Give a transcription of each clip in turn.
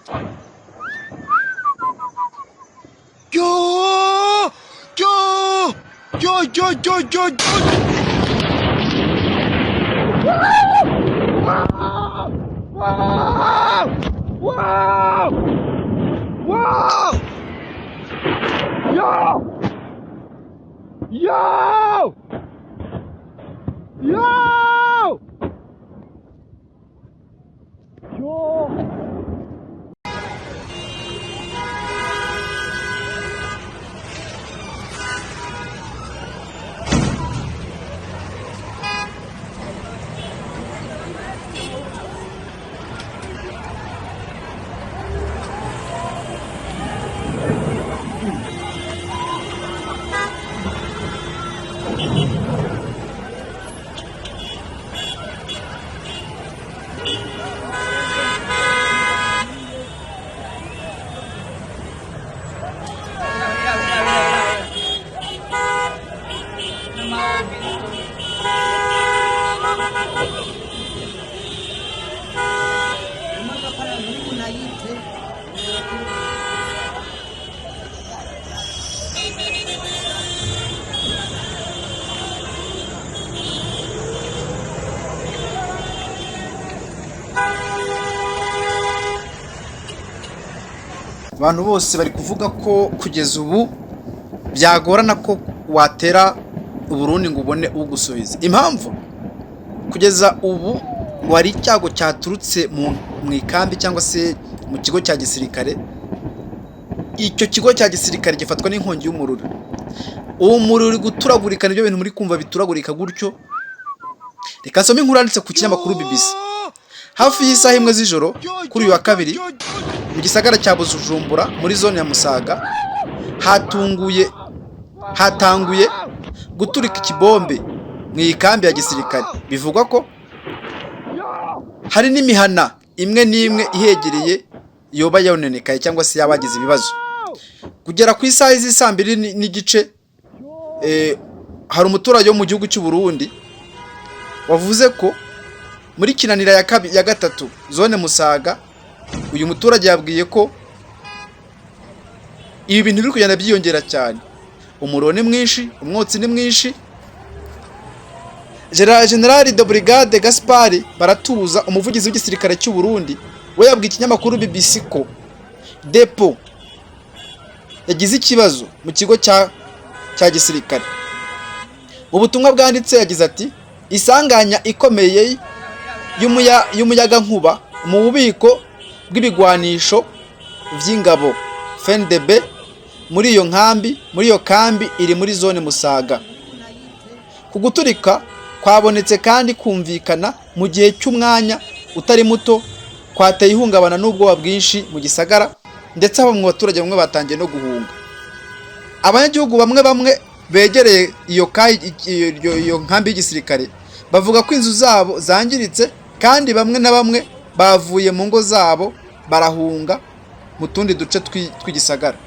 Yo! Yo! Yo! Yo! Yo! Yo! Yo! Wow! Wow! Wow! Wow! Yo! Yo! Yo! Yo! Abantu bose bari kuvuga ko kugeza ubu byagorana ko watera Uburundi ngo ubone ugusubiza. Impamvu kugeza ubu wari icyago cyaturutse mu ikambi cyangwa se mu kigo cya gisirikare. Icyo kigo cya gisirikare gifatwa n'inkongi y'umuriro. Uwo muriro uri guturagurika, nibyo bintu muri kumva bituragurika gutyo. Reka nsome inkuru yanditse ku kinyamakuru BBC. Hafi y'isaha imwe z'ijoro kuri uyu wa kabiri mu gisagara cya Bujumbura muri zone ya Musaga hatanguye guturika ikibombe mu ikambi ya gisirikare. Bivugwa ko hari n'imihana imwe n'imwe ihegereye yoba yonenekaye cyangwa se yabagize ibibazo. Kugera ku isaha z'isa 2 n'igice hari umuturage wo mu gihugu cy'u Burundi wavuze ko muri Kinanira ya gatatu zone Musaga, uyu muturage yabwiye ko ibi bintu biri kugenda byiyongera cyane. Umuriro ni mwinshi, umwotsi ni mwinshi. General de Brigade Gaspard Baratuza, umuvugizi w'igisirikare cy'u Burundi, we yabwiye ikinyamakuru BBC ko depo yagize ikibazo mu kigo cya gisirikare. Mu butumwa bwanditse yagize ati: isanganya ikomeye y'umuyaga nkuba mu bubiko bw'ibigwanisho vy'ingabo FNDB muri iyo kambi iri muri zone Musaga. Kuguturika kwabonetse kandi kumvikana mu gihe cy'umwanya utari muto, kwateye ihungabana n'ubwoba bwinshi mu gisagara, ndetse abo mu baturage bamwe batangiye no guhunga. Abanyagihugu bamwe begereye iyo nkambi y'igisirikare bavuga ko inzu zabo zangiritse, kandi bamwe na bamwe bavuye mu ngo zabo barahunga mu tundi duce tw'igisagara.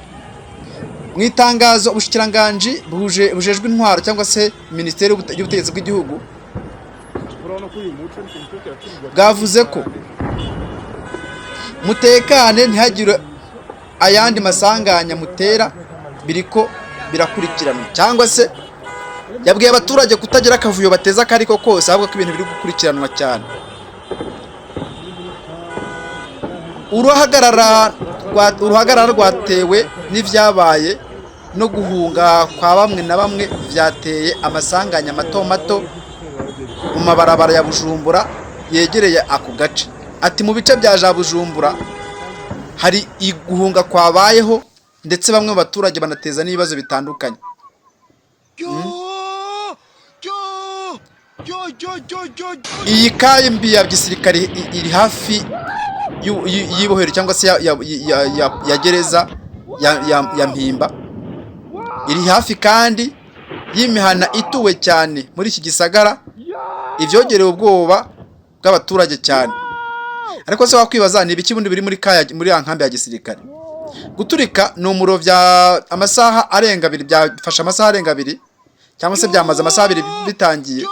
Mu itangazo ubushikiranganje bujejwe intwaro cyangwa se Ministeri y'Ubutegetsi bw'igihugu bwavuze ko mutekane ntihagire ayandi masanganya mutera biriko birakurikirana, cyangwa se yabwiye abaturage kutagira akavuyo bateza kariko kose, ahubwo ko ibintu biri gukurikiranwa cyane. Uruhagarara rwatewe n'ivyabaye no guhunga kwa bamwe na bamwe vyateye amasanganya mato mu mabarabara ya Bujumbura yegereye ako gace. Ati mu bice bya Bujumbura hari guhunga kwabayeho, ndetse bamwe mu baturage banateza n'ibibazo bitandukanye. Iyi kambi ya gisirikare iri hafi y'ibohero cyangwa se ya gereza ya Mpimba. Iri hafi kandi y'imihana ituwe cyane muri iki gisagara, ivyogereye ubwoba bw'abaturage cyane. Ariko se wakwibaza ni ibiki bundi biri muri ya nkambi ya gisirikare? Guturika ni umuro vya amasaha arenga 2, byafasha amasaha arenga 2 cyangwa se byamaze amasaha 2 bitangiye,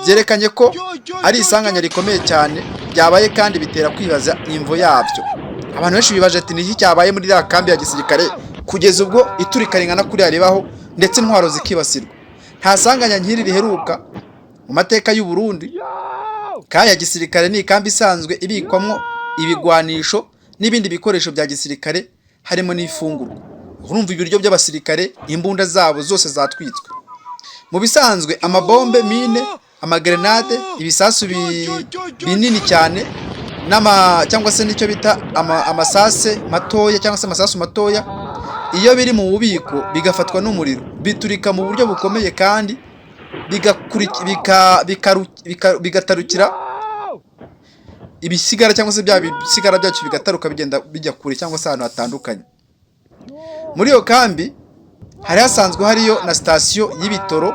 byerekanye ko ari isanganya rikomeye cyane byabaye, kandi bitera kwibaza imvo yabyo. abantu benshi bibaje ati ni iki cyabaye muri ya kambi ya gisirikare kugeza ubwo iturika ringana kuri ribaho ndetse intwaro zikibasirwa. Nta sanganya nk'iri riheruka mu mateka y'u Burundi. Kaya gisirikare ni ikambi isanzwe ibikwamwo ibigwanisho n'ibindi bikoresho bya gisirikare harimo n'ifungurwa. Urumva ibiryo by'abasirikare, imbunda zabo zose zatwitswe. Mu bisanzwe amabombe, mine, amagrenade, ibisasu binini cyane cyangwa se nicyo bita amasase matoya cyangwa se amasasu matoya, iyo biri mu bubiko bigafatwa n'umuriro biturika mu buryo bukomeye kandi bigatarukira ibisigara cyangwa se bya bisigara byacu bigataruka bigenda bijya kure cyangwa se ahantu hatandukanye. Muri iyo kambi hari hasanzwe hariyo na sitasiyo y'ibitoro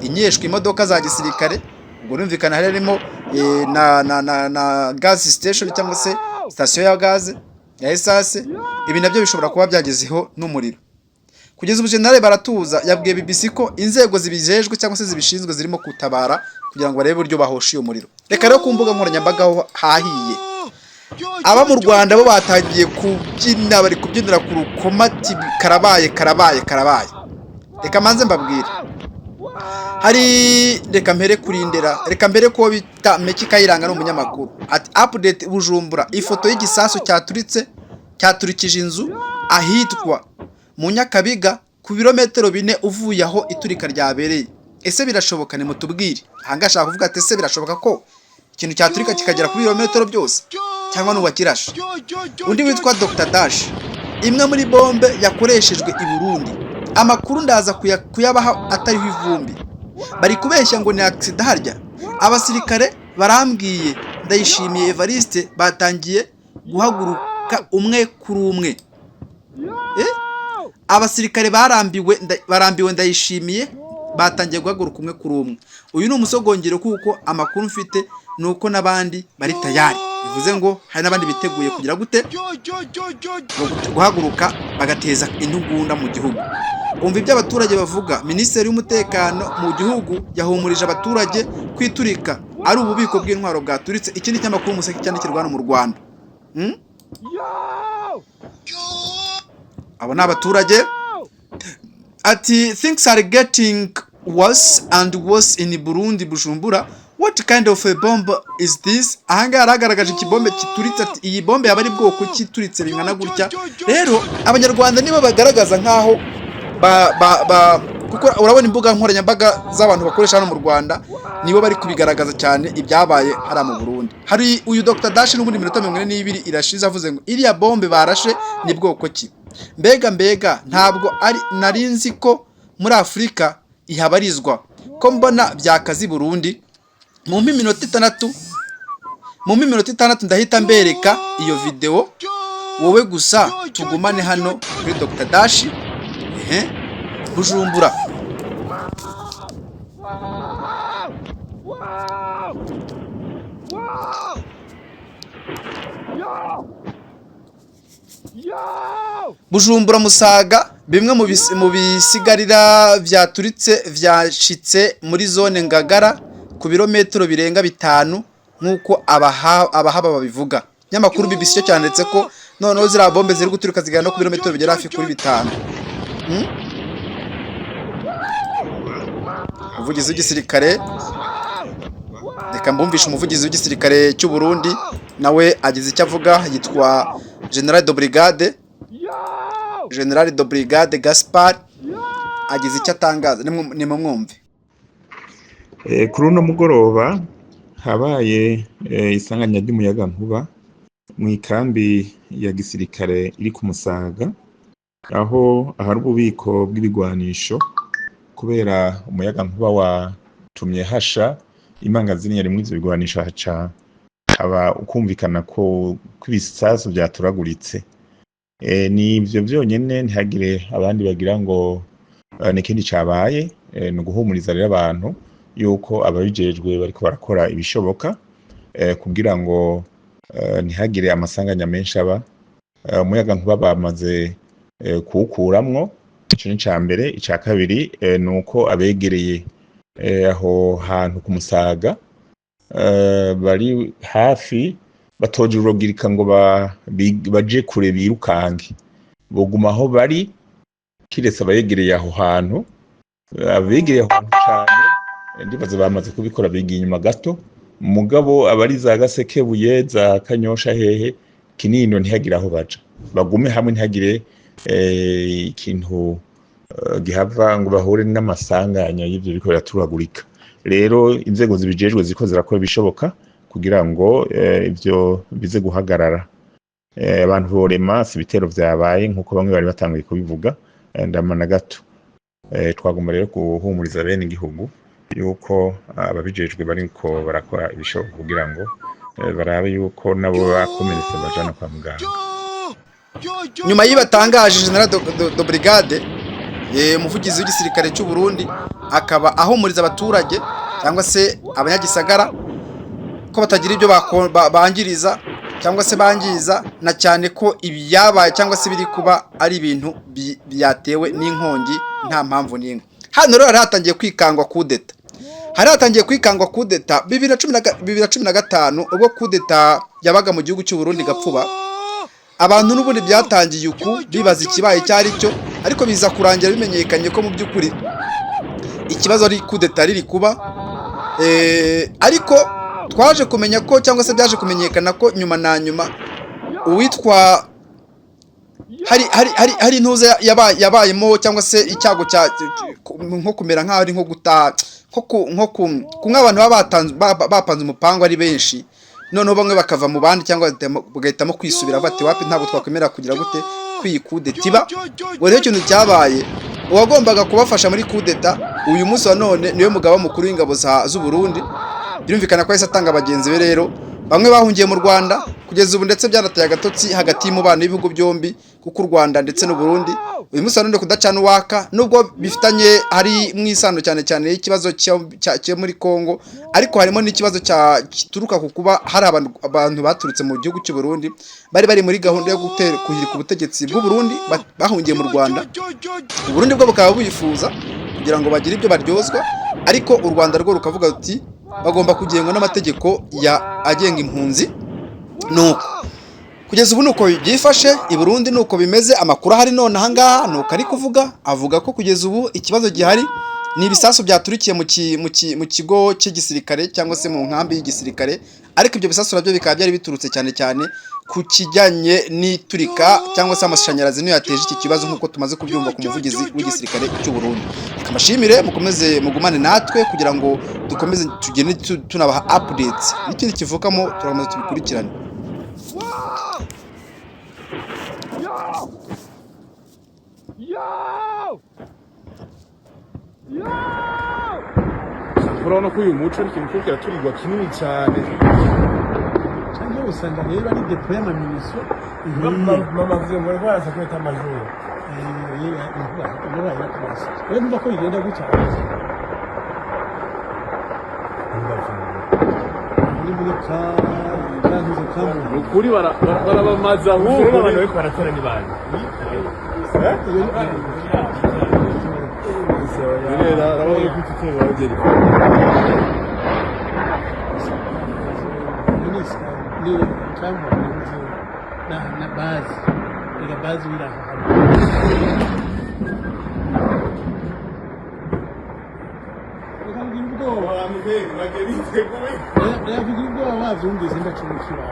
inyeshwa imodoka za gisirikare, ubwo numvikana harimo na gas station cyangwa se sitasiyo ya gaze ya esase. Ibi nabyo bishobora kuba byagezeho n'umuriro. Kugeza ubu General Baratuza yabwiye BBC ko inzego zibijejwe cyangwa se zibishinzwe zirimo kutabara kugira ngo barebe uburyo bahosha iyo muriro. Reka rero ku mbuga nkoranyambaga hahiye, aba mu Rwanda bo batangiye kubyina, bari kubyinira ku rukomati karabaye. Reka manze mbabwire, reka mbere kurindera, reka mbere ko bita Meki Kayiranga n'umunyamakuru ati update Bujumbura, ifoto y'igisasu cyaturikije inzu ahitwa mu Nyakabiga ku birometero 4 uvuye aho iturika ryabereye. Ese birashoboka? Ni mutubwire. Hangashaka kuvuga ati ese birashoboka ko ikintu cyaturika kikagera ku birometero byose cyangwa n'uwakirashe? Undi witwa Dr Dash, imwe muri bombe yakoreshejwe i Burundi, amakuru ndaza kuyabaha atariho ivumbi, bari kubeshya ngo ni accident. Harya abasirikare barambwiye Ndayishimiye Evariste batangiye guhaguruka umwe kuri umwe. Abasirikare barambiwe Ndayishimiye batangiye guhaguruka umwe kuri umwe. Uyu ni umusogongero kuko amakuru mfite nuko nabandi bari tayari, bivuze ngo hari nabandi biteguye kugira gute guhaguruka bagateza intugunda mu gihugu. Umva ibyo abaturage bavuga. Minisiteri y'umutekano mu gihugu yahumurije abaturage kwiturika ari ububiko bw'intwaro bwaturitse. Iki ni cyamakuru Umuseke cyandikirwa hano mu Rwanda. Abo ni abaturage ati things are getting worse and worse in Burundi Bujumbura. What kind of a bomb is this? Ahanga aragaragaje ikibombe kituritse ati iyi bombe yaba ari bwoko kituritse bingana gutya. Rero abanyarwanda nibo bagaragaza nkaho kuko urabona imbuga nkoranyambaga z'abantu bakoresha hano mu Rwanda nibo bari kubigaragaza cyane ibyabaye hari mu Burundi. Hari uyu Dr Dash n'ubundi minota 42 irashize avuze ngo iriya bombe barashe ni bwoko ki? Mbega ntabwo ari narinzi ko muri Afrika ihabarizwa ko mbona byakazi Burundi. Mu minota 6 ndahita mbereka iyo video, wowe gusa tugumane hano kuri Dr Dash Bujumbura. Bujumbura Musaga, bimwe mu bisigarira byaturitse vyashitse muri zone Ngagara ku birometero birenga 5 nkuko abahaba babivuga. Nyamakuru BBC cyo cyanditse ko noneho zira bombe ziri guturika zigana no ku birometero bigera hafi kuri 5. Umuvugizi w'igisirikare, reka mbumvishe umuvugizi w'igisirikare cy'u Burundi nawe agize icyo avuga, yitwa General de Brigade Gaspard, agize icyo atangaza. Ni mwumve. Kuri uno mugoroba habaye isanganya ry'umuyaga nkuba mu ikambi ya gisirikare iri ku Musaga, aho ahari ububiko bw'ibigwanisho kubera umuyaga nkuba watumye hasha imangazini yari muri ivyo bigwanisho haca haba ukumvikana ko ibisasu byaturaguritse. Ni ivyo byonyene, ntihagire abandi bagira ngo n'ikindi cabaye. Ni uguhumuriza rero abantu yuko ababijejwe bariko barakora ibishoboka kugira ngo ntihagire amasanganya menshi aba. Umuyaga nkuba bamaze kuwukuramwo, ico ni ca mbere. Ica kabiri nuko abegereye aho hantu ku Musaga bari hafi batoje urugirika ngo baje kure birukange, boguma aho bari kiretse abayegereye aho hantu. Abegereye aho hantu cyane ndibaza bamaze kubikora, bigiye inyuma gato. Mugabo abari za Gasekebuye, za Kanyosha, hehe Kinindo ntihagire aho baja, bagume hamwe ntihagire ikintu gihava ngo bahure n'amasanganya y'ivyo biriko biraturagurika. Rero inzego zibijejwe ziko zirakora bishoboka kugira ngo ivyo bize guhagarara. Abantu borema si bitero vyabaye nkuko bamwe bari batanguye kubivuga ndamana gato. Twagomba rero kuhumuriza bene igihugu yuko ababijejwe bariko barakora ibishoboka kugira ngo barabe yuko nabo bakomeretse bajana kwa muganga. Nyuma yibatangaje General de Brigade umuvugizi w'igisirikare cy'u Burundi akaba ahumuriza abaturage cyangwa se abanyagisagara ko batagira ibyo bangiriza cyangwa se bangiza, na cyane ko ibi yabaye cyangwa se biri kuba ari ibintu byatewe n'inkongi nta mpamvu n'imwe. Hano rero hatangiye kwikangwa kudeta. Hatangiye kwikangwa kudeta 2015 ubwo kudeta yabaga mu gihugu cy'u Burundi gapfuba. Abantu n'ubundi byatangiye uku bibaza ikibaye cyari cyo, ariko biza kurangira bimenyekanye ko mu by'ukuri ikibazo ari kudeta riri kuba. Ariko twaje kumenya ko cyangwa se byaje kumenyekana ko nyuma na nyuma uwitwa hari ntuza yabayemo cyangwa se icyago cya nko kumera nkaho ari nko guta nko kumwe abantu bapanze umupango ari benshi, noneho bamwe bakava mu bandi cyangwa bagahitamo kwisubira bati wapi ntabwo twakwemera kugira gute kwikudeta iba. Ngo rero ikintu cyabaye uwagombaga kubafasha muri kudeta uyu munsi wa none niwe mugaba mukuru w'ingabo z'u Burundi. Birumvikana ko yahise atanga abagenzi be, rero bamwe bahungiye mu Rwanda kugeza ubu, ndetse byarateye agatotsi hagati y'umubano w'ibihugu byombi kuko u Rwanda ndetse n'u Burundi uyu munsi wa none kudacana uwaka, nubwo bifitanye hari mwisano cyane cyane y'ikibazo cyo muri Kongo, ariko harimo n'ikibazo kituruka ku kuba hari abantu baturutse mu gihugu cy'u Burundi bari muri gahunda yo kuhirika ubutegetsi bw'u Burundi bahungiye mu Rwanda. U Burundi bwo bukaba buyifuza kugira ngo bagire ibyo baryozwa, ariko u Rwanda rwo rukavuga ruti bagomba kugengwa n'amategeko agenga impunzi. Nuko kugeza ubu nuko byifashe i Burundi, nuko bimeze. Amakuru ahari none ahangaha nuko ari avuga ko kugeza ubu ikibazo gihari ni ibisasu byaturikiye mu kigo cy'igisirikare cyangwa se mu nkambi y'igisirikare, ariko ibyo bisasu nabyo bikaba byari biturutse cyane cyane ku kijyanye n'iturika cyangwa se amashanyarazi niyo yateje iki kibazo, nk'uko tumaze kubyumva ku muvugizi w'igisirikare cy'u Burundi. Kamashimire, mukomeze mugumane natwe kugira ngo dukomeze tugende tunabaha updates n'ikindi kivukamo, turamaze tubikurikirane. urabona ko uyu muco ari ikintu cyo kiraturirwa kinini cyane, cyangwa usanga rero ari depo y'amaminisiyo. Mama avuze ngo rero araza kwita amajoro rero numva ko bigenda gutya muri ukuri barabamaza ahubwo abantu bariko baratora ni bande urabona ko tutera bageri ni kambo na base ila wavyumvise ndacumukira